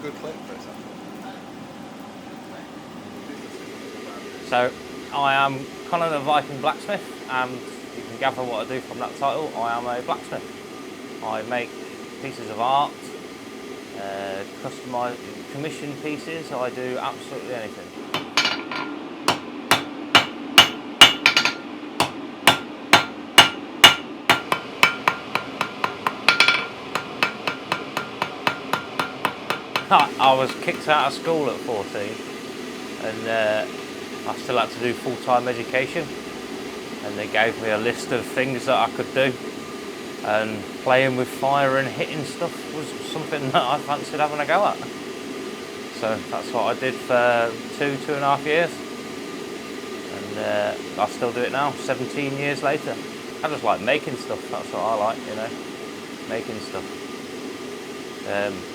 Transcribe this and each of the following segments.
good clip for us, actually. So, I am Connor the Viking Blacksmith, and you can gather what I do from that title. I am a blacksmith. I make pieces of art, customise, commission pieces. I do absolutely anything. I was kicked out of school at 14, and I still had to do full-time education, and they gave me a list of things that I could do, and playing with fire and hitting stuff was something that I fancied having a go at. So that's what I did for 2.5 years, and I still do it now, 17 years later. I just like making stuff, that's what I like, you know, making stuff.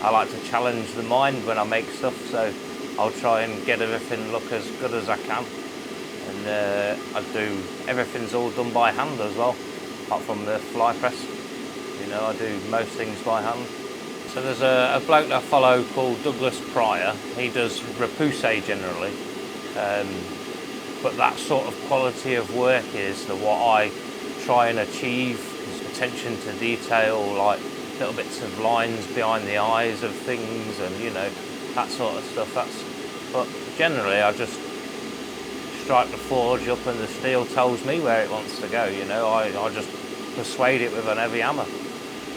I like to challenge the mind when I make stuff, so I'll try and get everything look as good as I can. And I do, everything's all done by hand as well, apart from the fly press. You know, I do most things by hand. So there's a bloke that I follow called Douglas Pryor. He does repoussé generally, but that sort of quality of work is what I try and achieve, is attention to detail, like little bits of lines behind the eyes of things, and you know, that sort of stuff. But generally I just strike the forge up and the steel tells me where it wants to go, you know. I just persuade it with an heavy hammer.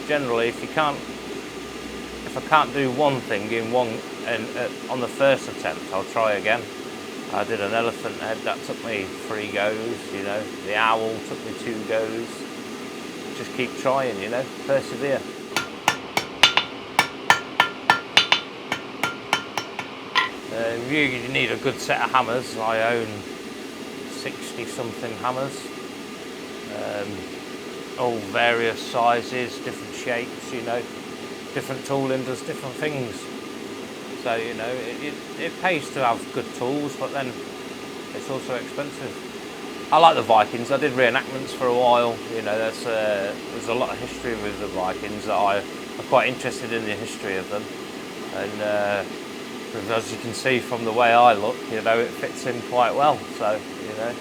Generally, if I can't do one thing in one, and on the first attempt, I'll try again. I did an elephant head, that took me 3 goes, you know. The owl took me 2 goes. Just keep trying, you know, persevere. You need a good set of hammers. I own 60 something hammers, all various sizes, different shapes, you know, different tooling does different things. So, you know, it pays to have good tools, but then it's also expensive. I like the Vikings. I did reenactments for a while, you know. There's a lot of history with the Vikings that I'm quite interested in the history of them, and as you can see from the way I look, you know, it fits in quite well. So, you know,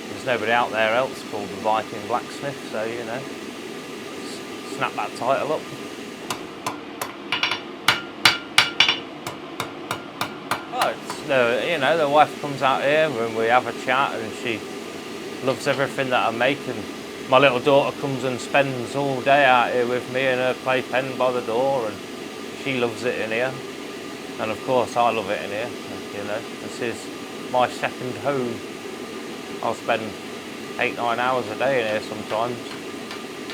there's nobody out there else called the Viking Blacksmith, so, you know, snap that title up. Oh, you know, the wife comes out here and we have a chat, and she loves everything that I make, and my little daughter comes and spends all day out here with me in her playpen by the door, and she loves it in here. And of course I love it in here, you know. This is my second home. I'll spend 8-9 hours a day in here sometimes,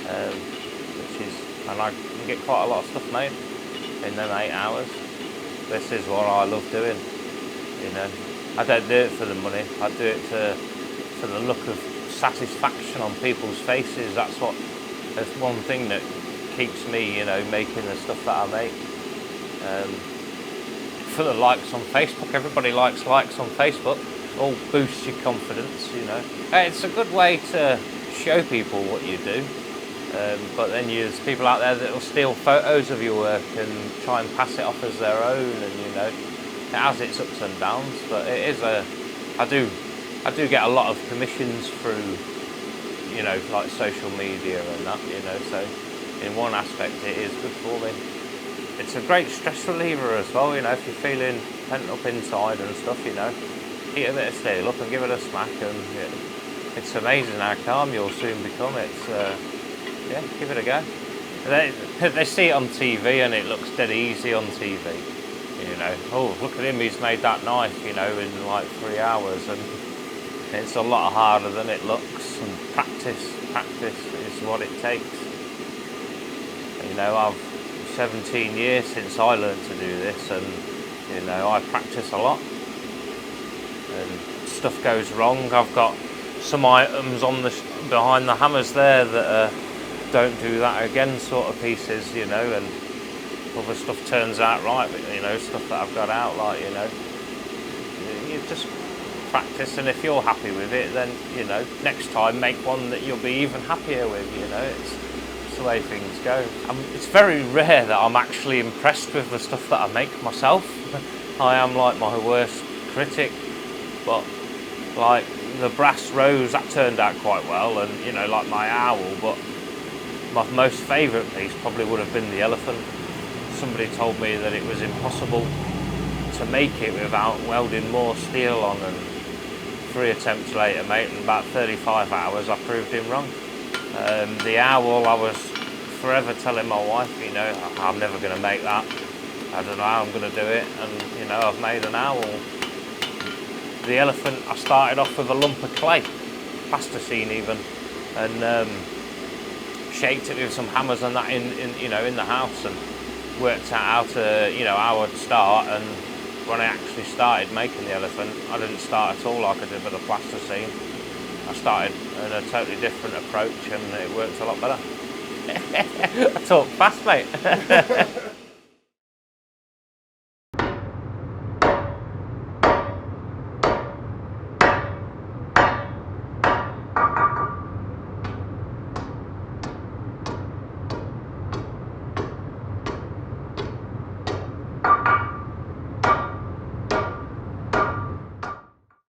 and I can get quite a lot of stuff made in them 8 hours. This is what I love doing, you know. I don't do it for the money, I do it for the look of satisfaction on people's faces. That's one thing that keeps me, you know, making the stuff that I make. For the likes on Facebook, everybody likes on Facebook, all boosts your confidence, you know. It's a good way to show people what you do, but then there's people out there that will steal photos of your work and try and pass it off as their own, and you know, it has its ups and downs, but it is I do get a lot of commissions through, you know, like social media and that, you know, so in one aspect it is good for me. It's a great stress reliever as well, you know, if you're feeling pent up inside and stuff, you know. Eat a bit of steel up and give it a smack, and it's amazing how calm you'll soon become. It's, yeah, give it a go. They see it on TV and it looks dead easy on TV, you know. Oh, look at him, he's made that knife, you know, in like 3 hours, and it's a lot harder than it looks, and practice is what it takes. You know, I've 17 years since I learned to do this, and you know, I practice a lot, and stuff goes wrong. I've got some items on behind the hammers there that don't do that again sort of pieces, you know, and other stuff turns out right, but you know, stuff that I've got out, like, you know, you just practice, and if you're happy with it, then, you know, next time make one that you'll be even happier with, you know. It's the way things go. It's very rare that I'm actually impressed with the stuff that I make myself. I am like my worst critic, but like the brass rose, that turned out quite well, and you know, like my owl, but my most favourite piece probably would have been the elephant. Somebody told me that it was impossible to make it without welding more steel on, and 3 attempts later, mate, in about 35 hours, I proved him wrong. The owl, I was forever telling my wife, you know, I'm never going to make that. I don't know how I'm going to do it, and you know, I've made an owl. The elephant, I started off with a lump of clay, plasticine even, and shaped it with some hammers and that in the house, and worked out how to, you know, how I'd start. And when I actually started making the elephant, I didn't start at all like I did with the plasticine. I started in a totally different approach, and it worked a lot better. I talk fast, mate.